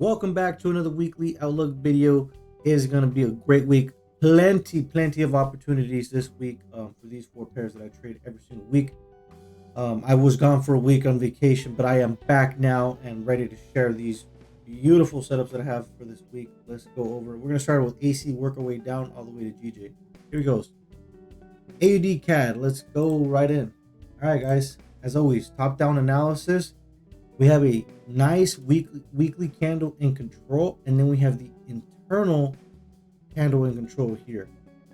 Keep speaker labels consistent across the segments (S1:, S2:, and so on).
S1: Welcome back to another weekly outlook video. It is going to be a great week. Plenty of opportunities this week for these four pairs that I trade every single week. I was gone for a week on vacation, but I am back now and ready to share these beautiful setups that I have for this week. Let's go over. We're going to start with AC, work our way down all the way to GJ. Here he goes. AUD CAD. Let's go right in. All right, guys. As always, top-down analysis. We have a nice weekly candle in control, and then we have the internal candle in control here.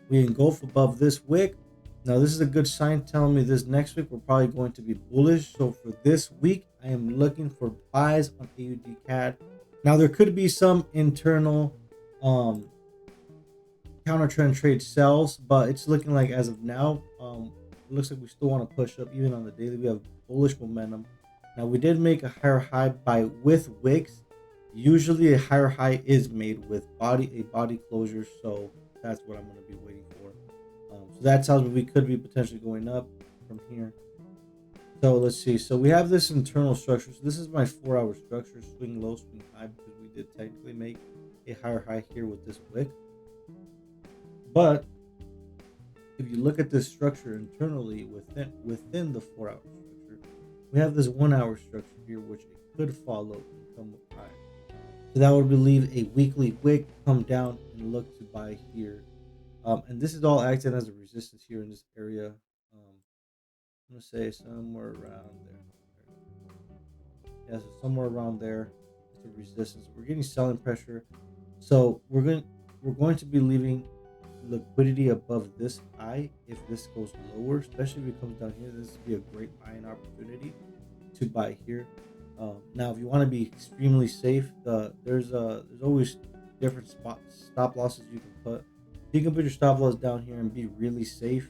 S1: We engulf above this wick. Now this is a good sign telling me this next week we're probably going to be bullish. So for this week, I am looking for buys on AUD CAD. Now there could be some internal counter trend trade sells, but it's looking like as of now, it looks like we still want to push up even on the daily. We have bullish momentum. Now we did make a higher high with wicks. Usually a higher high is made with a body closure, so that's what I'm going to be waiting for. So that tells me we could be potentially going up from here. So let's see. So we have this internal structure. So this is my 4-hour structure, swing low, swing high, because we did technically make a higher high here with this wick. But if you look at this structure internally within the 4-hour structure, we have this 1-hour structure here, which it could follow and come up high. So that would believe a weekly wick come down and look to buy here. And this is all acting as a resistance here in this area. I'm going to say somewhere around there. Yeah, so somewhere around there. It's a resistance. We're getting selling pressure. So we're going to be leaving liquidity above this high if this goes lower, especially if it comes down here. This would be a great buying opportunity to buy here. Now if you want to be extremely safe, there's always different stop losses you can put. You can put your stop loss down here and be really safe,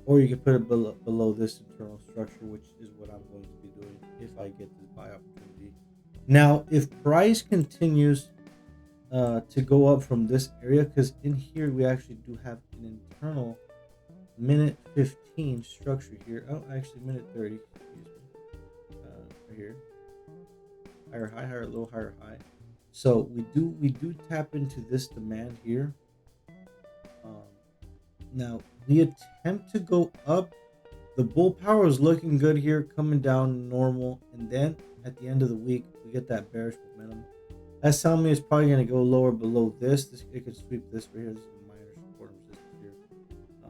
S1: or you can put it below this internal structure, which is what I'm going to be doing if I get this buy opportunity. Now if price continues to go up from this area, because in here we actually do have an internal minute 15 structure here. Oh, actually minute 30, excuse me. Right here, higher high, higher low, higher high. So we do tap into this demand here. Now we attempt to go up. The bull power is looking good here, coming down normal, and then at the end of the week we get that bearish momentum. That's telling me it's probably going to go lower below this. It could sweep this right here. This is a minor support and resistance here.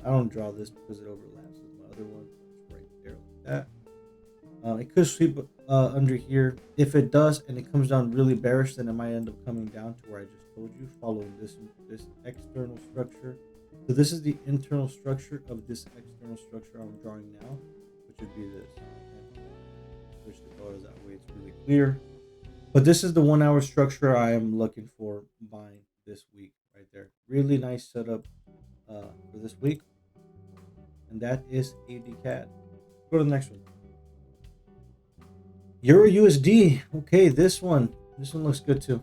S1: I don't draw this because it overlaps with my other one. It's right there like that. It could sweep under here. If it does and it comes down really bearish, then it might end up coming down to where I just told you, following this external structure. So this is the internal structure of this external structure I'm drawing now, which would be this. Switch the colors that way it's really clear. But this is the 1-hour structure I am looking for buying this week right there. Really nice setup for this week. And that is AUD CAD. Go to the next one. Euro USD. Okay, this one looks good too.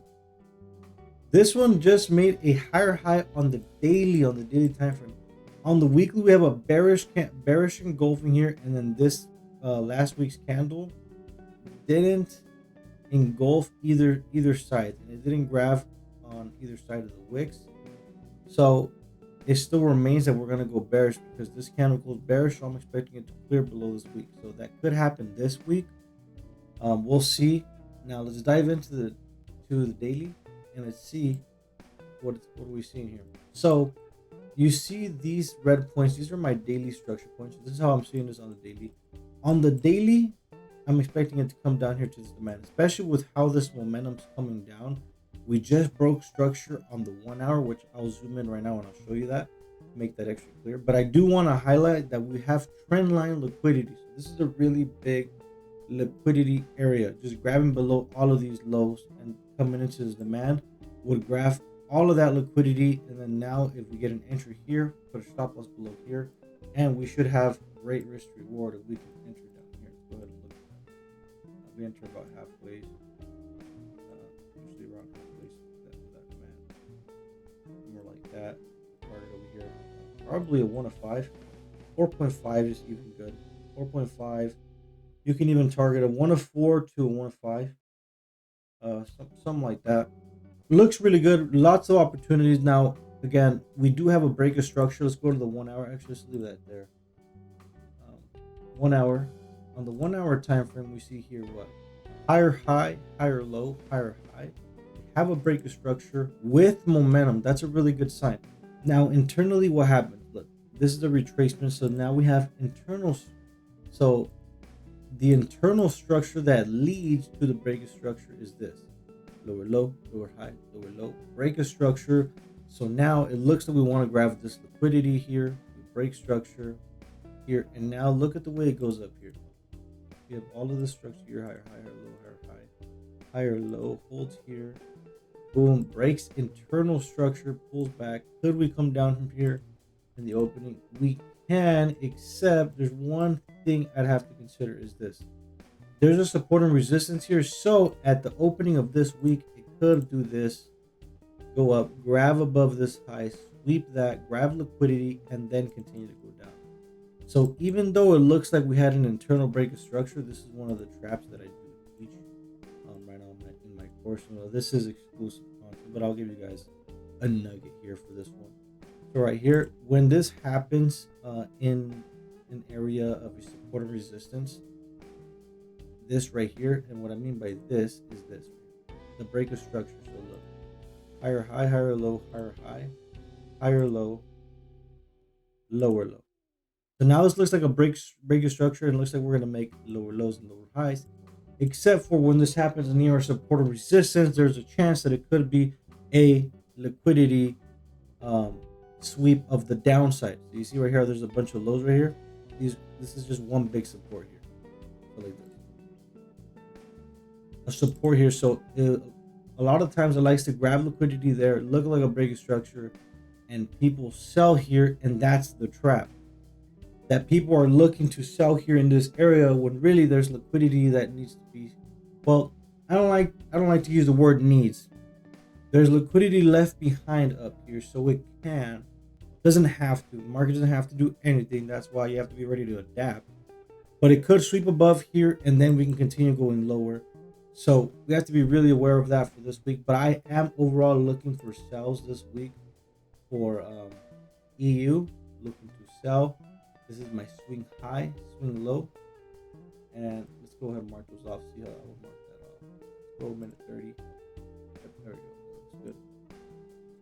S1: This one just made a higher high on the daily time frame. On the weekly, we have a bearish engulfing here, and then this last week's candle didn't engulf either side, and it didn't grab on either side of the wicks. So it still remains that we're going to go bearish because this candle goes bearish. So I'm expecting it to clear below this week. So that could happen this week. We'll see. Now let's dive into the daily and let's see what are we seeing here. So you see these red points. These are my daily structure points. This is how I'm seeing this on the daily. On the daily, I'm expecting it to come down here to this demand, especially with how this momentum's coming down. We just broke structure on the 1-hour, which I'll zoom in right now and I'll show you that, make that extra clear. But I do want to highlight that we have trend line liquidity. So this is a really big liquidity area, just grabbing below all of these lows and coming into this demand would grab all of that liquidity. And then now if we get an entry here, put a stop loss below here, and we should have great risk reward if we can enter down here. Let's go ahead and look at that. We enter about halfway, usually around halfway, that demand, more like that. Target over here, probably a 1 of 5. 4.5 is even good. 4.5. You can even target a 1 of 4 to a 1 of 5. something like that. Looks really good. Lots of opportunities. Now, again, we do have a break of structure. Let's go to the 1 hour. Actually, let's leave that there. 1 hour. On the 1 hour time frame, we see here what? Higher high, higher low, higher high. We have a break of structure with momentum. That's a really good sign. Now, internally, what happened? Look, this is the retracement. So now we have internal. So the internal structure that leads to the break of structure is this: lower low, lower high, lower low, break of structure. So now it looks like we want to grab this liquidity here, break structure here, and now look at the way it goes up here. You have all of this structure here: higher, higher, low, higher, high, higher, low, holds here, boom, breaks internal structure, pulls back. Could we come down from here in the opening? We can, except there's one thing I'd have to consider is this: there's a support and resistance here. So at the opening of this week, it could do this, go up, grab above this high, sweep that, grab liquidity, and then continue to go down. So even though it looks like we had an internal break of structure, this is one of the traps that I do teach right now in my course. This is exclusive content, but I'll give you guys a nugget here for this one. So right here, when this happens in an area of a support and resistance, this right here, and what I mean by this is this: the break of structure. So look, higher high, higher low, higher high, higher low, lower low. So now this looks like a break of structure, and looks like we're going to make lower lows and lower highs, except for when this happens near our support and resistance, there's a chance that it could be a liquidity sweep of the downside. So you see right here, there's a bunch of lows right here. This is just one big support here. So like this, a support here. So a lot of times it likes to grab liquidity there, look like a break of structure, and people sell here, and that's the trap. That people are looking to sell here in this area when really there's liquidity that needs to be, well, I don't like to use the word needs. There's liquidity left behind up here, so it doesn't have to. The market doesn't have to do anything. That's why you have to be ready to adapt. But it could sweep above here, and then we can continue going lower. So we have to be really aware of that for this week. But I am overall looking for sells this week for EU, looking to sell. This is my swing high, swing low. And let's go ahead and mark those off. See how I will mark that off. Let's go minute 30. Yep, there we go. Looks good.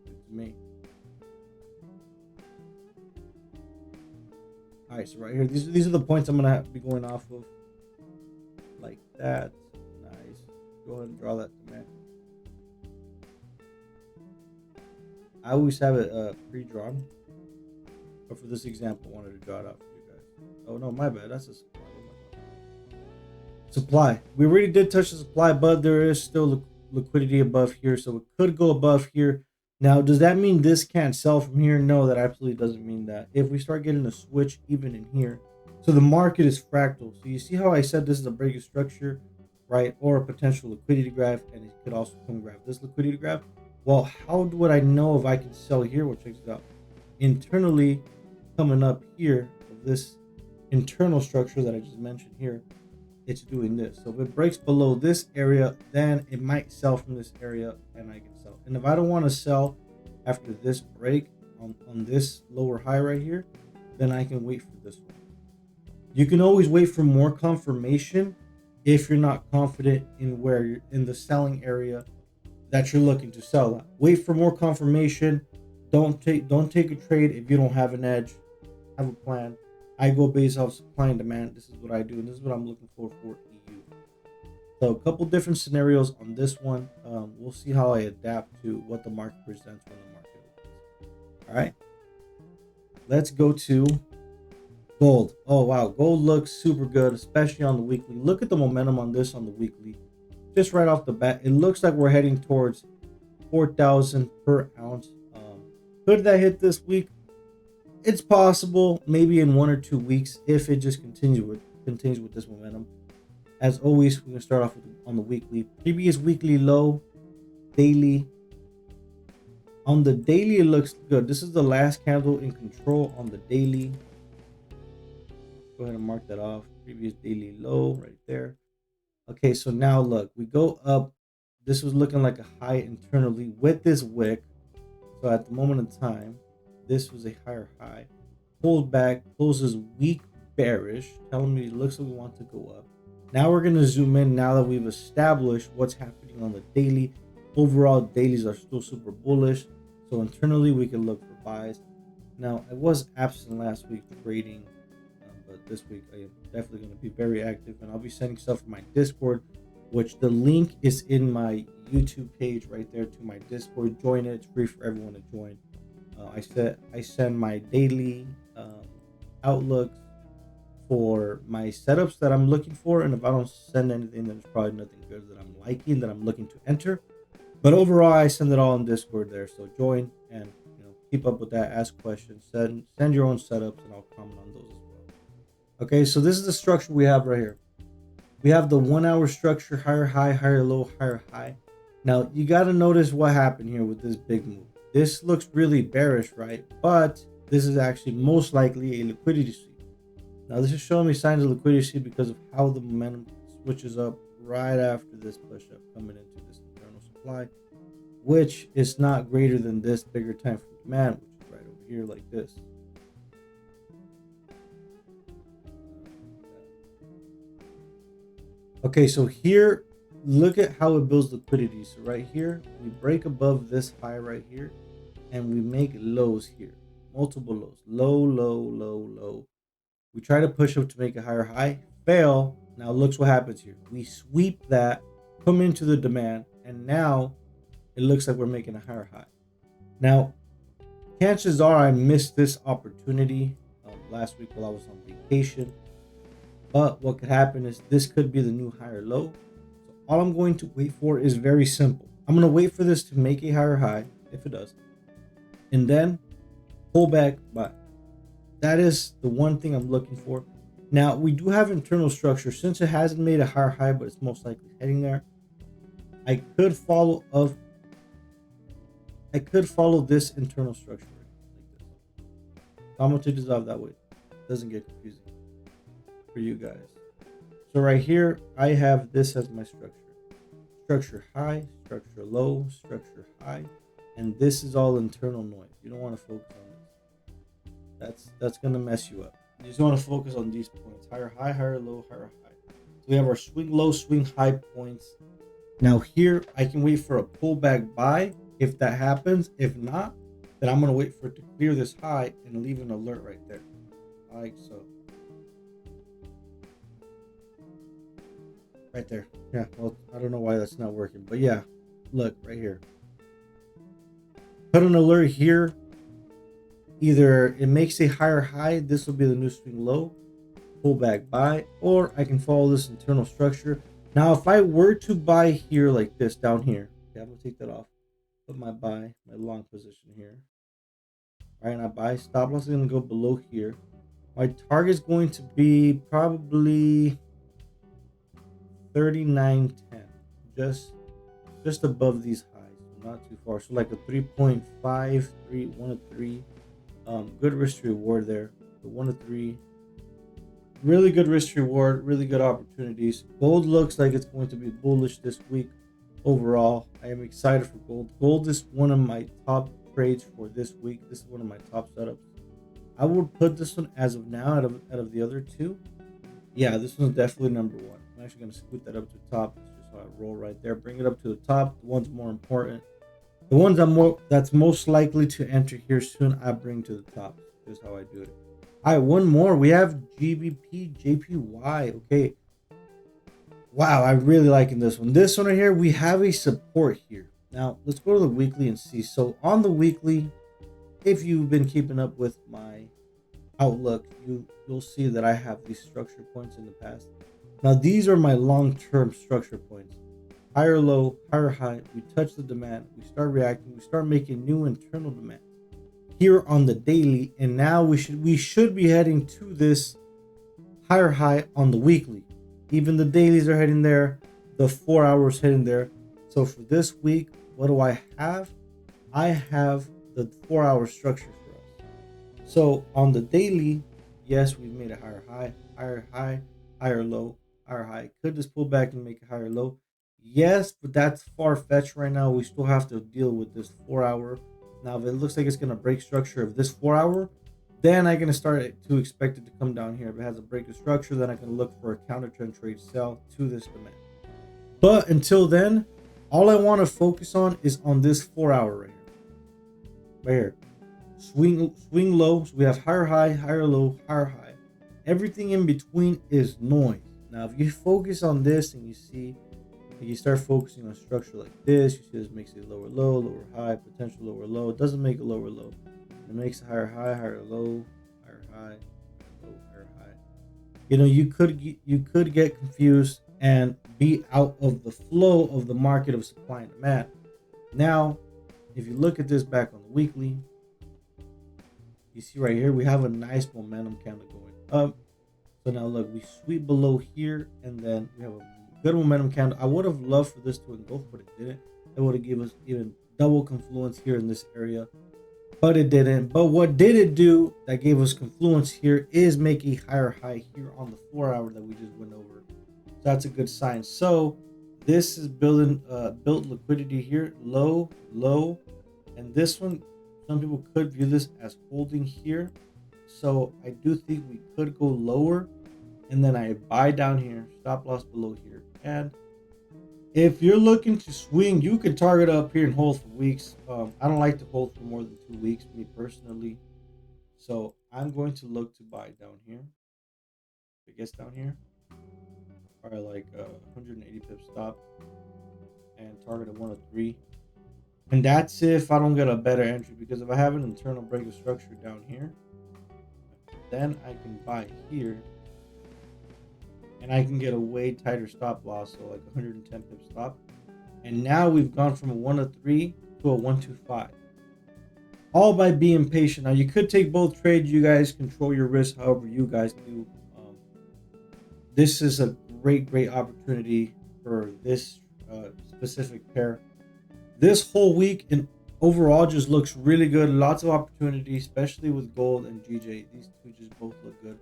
S1: Good to me. All right, so right here, these are the points I'm gonna be going off of, like that. Nice. Go ahead and draw that to me. I always have it pre-drawn, but for this example, I wanted to draw it out for you guys. Oh no, my bad. That's a supply. Supply. We already did touch the supply, but there is still liquidity above here, so it could go above here. Now, does that mean this can't sell from here? No, that absolutely doesn't mean that. If we start getting a switch even in here, so the market is fractal. So you see how I said this is a break of structure, right? Or a potential liquidity grab, and it could also come grab this liquidity grab. Well, how would I know if I can sell here? Well, check this out. Internally, coming up here, this internal structure that I just mentioned here, it's doing this. So if it breaks below this area, then it might sell from this area, and I can sell. And if I don't want to sell after this break on this lower high right here, then I can wait for this one. You can always wait for more confirmation if you're not confident in where you're in the selling area that you're looking to sell at. Wait for more confirmation. Don't take a trade if you don't have an edge. Have a plan. I go based off supply and demand. This is what I do, and this is what I'm looking for EU. So a couple different scenarios on this one. We'll see how I adapt to what the market presents when the market opens. All right. Let's go to gold. Oh wow, gold looks super good, especially on the weekly. Look at the momentum on this on the weekly. Just right off the bat, it looks like we're heading towards 4,000 per ounce. Could that hit this week? It's possible, maybe in 1 or 2 weeks, if it just continues with this momentum. As always, we're gonna start off on the weekly. Previous weekly low, daily. On the daily, it looks good. This is the last candle in control on the daily. Go ahead and mark that off. Previous daily low right there. Okay, so now look, we go up this was looking like a high internally with this wick. So at the moment in time, this was a higher high. Pulled back, closes weak bearish, telling me it looks like we want to go up. Now we're going to zoom in now that we've established what's happening on the daily. Overall, dailies are still super bullish. So internally, we can look for buys. Now, I was absent last week trading, but this week I am definitely going to be very active, and I'll be sending stuff from my Discord, which the link is in my YouTube page right there to my Discord. Join it; it's free for everyone to join. I send my daily outlooks for my setups that I'm looking for, and if I don't send anything, then it's probably nothing good that I'm liking that I'm looking to enter. But overall, I send it all in Discord there, so join and keep up with that. Ask questions, send your own setups, and I'll comment on those as well. Okay, so this is the structure we have right here. We have the 1 hour structure: higher high, higher low, higher high. Now you got to notice what happened here with this big move. This looks really bearish, right? But this is actually most likely a liquidity sweep. Now this is showing me signs of liquidity sweep because of how the momentum switches up right after this push up coming into this internal supply, which is not greater than this bigger time frame demand, which is right over here like this. Okay, so here, look at how it builds liquidity. So right here, we break above this high right here, and we make lows here, multiple lows, low, low, low, low. We try to push up to make a higher high, fail. Now looks what happens here. We sweep that, come into the demand, and now it looks like we're making a higher high. Now, chances are I missed this opportunity last week while I was on vacation. But what could happen is this could be the new higher low. So all I'm going to wait for is very simple. I'm going to wait for this to make a higher high, if it does, and then pull back buy. That is the one thing I'm looking for. Now, we do have internal structure. Since it hasn't made a higher high, but it's most likely heading there, I could follow this internal structure like this. So I'm going to dissolve that way. It doesn't get confusing for you guys. So right here, I have this as my structure. Structure high, structure low, structure high, and this is all internal noise. You don't want to focus on this. That's gonna mess you up. You just want to focus on these points: higher high, higher low, higher high. So we have our swing low, swing high points. Now here, I can wait for a pullback buy if that happens. If not, then I'm gonna wait for it to clear this high and leave an alert right there, like so. Right there. Yeah, well, I don't know why that's not working, but yeah, look right here. Put an alert here. Either it makes a higher high, this will be the new swing low, pull back buy, or I can follow this internal structure. Now, if I were to buy here like this down here, okay, I'm gonna take that off, put my buy, my long position here. All right, and I buy, stop loss is gonna go below here. My target is going to be probably 39.10, just above these highs, so not too far. So like a 3.5, 3, 1 to 3. Good risk to reward there. The 1 to 3, really good risk to reward, really good opportunities. Gold looks like it's going to be bullish this week. Overall, I am excited for gold. Gold is one of my top trades for this week. This is one of my top setups. I would put this one as of now out of the other two. Yeah, this one's definitely number one. I'm actually going to scoot that up to the top. That's just how I roll right there. Bring it up to the top. The one's more important. The ones that's most likely to enter here soon, I bring to the top. This is how I do it. All right, one more. We have GBP, JPY. Okay. Wow, I'm really liking this one. This one right here, we have a support here. Now, let's go to the weekly and see. So on the weekly, if you've been keeping up with my outlook, you'll see that I have these structure points in the past. Now, these are my long-term structure points. Higher low, higher high, we touch the demand, we start reacting, we start making new internal demand here on the daily, and now we should be heading to this higher high on the weekly. Even the dailies are heading there, the 4 hours heading there. So for this week, what do I have? I have the 4 hour structure for us. So on the daily, yes, we made a higher high, higher high, higher low, higher high. Could this pull back and make a higher low? Yes, but that's far-fetched right now. We still have to deal with this 4 hour. Now, if it looks like it's gonna break structure of this 4 hour, then I'm gonna start to expect it to come down here. If it has a break of structure, then I can look for a counter trend trade sell to this demand. But until then, all I want to focus on is on this 4 hour right here. Right here. Swing low. So we have higher high, higher low, higher high. Everything in between is noise. Now, if you focus on this and you see, if you start focusing on structure like this, you see this makes a lower low, lower high, potential lower low. It doesn't make a lower low. It makes a higher high, higher low, higher high, low, higher high. You know, you could get confused and be out of the flow of the market of supply and demand. Now, if you look at this back on the weekly, you see right here we have a nice momentum candle going up. So now look, we sweep below here, and then we have a good momentum candle. I would have loved for this to engulf, but it didn't. It would have given us even double confluence here in this area, but it didn't. But what did it do that gave us confluence here is make a higher high here on the 4 hour that we just went over. So that's a good sign. So this is built liquidity here, low, low, and this one, some people could view this as holding here. So I do think we could go lower, and then I buy down here, stop loss below here. And if you're looking to swing, you can target up here and hold for weeks. I don't like to hold for more than 2 weeks, me personally. So I'm going to look to buy down here. If it gets down here, probably like 180 pip stop and target at 103. And that's if I don't get a better entry, because if I have an internal break of structure down here, then I can buy here, and I can get a way tighter stop loss, so like 110 pip stop. And now we've gone from a 103 to a 125, all by being patient. Now you could take both trades. You guys control your risk however you guys do. This is a great opportunity for this specific pair. This whole week and overall just looks really good. Lots of opportunity, especially with gold and GJ. These two just both look good,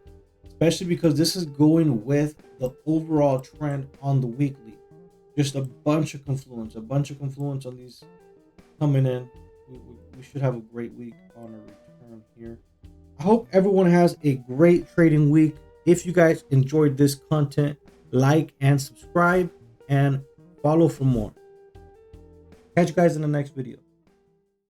S1: especially because this is going with the overall trend on the weekly. Just a bunch of confluence on these coming in. We should have a great week on a return here. I hope everyone has a great trading week. If you guys enjoyed this content, like and subscribe and follow for more. Catch you guys in the next video.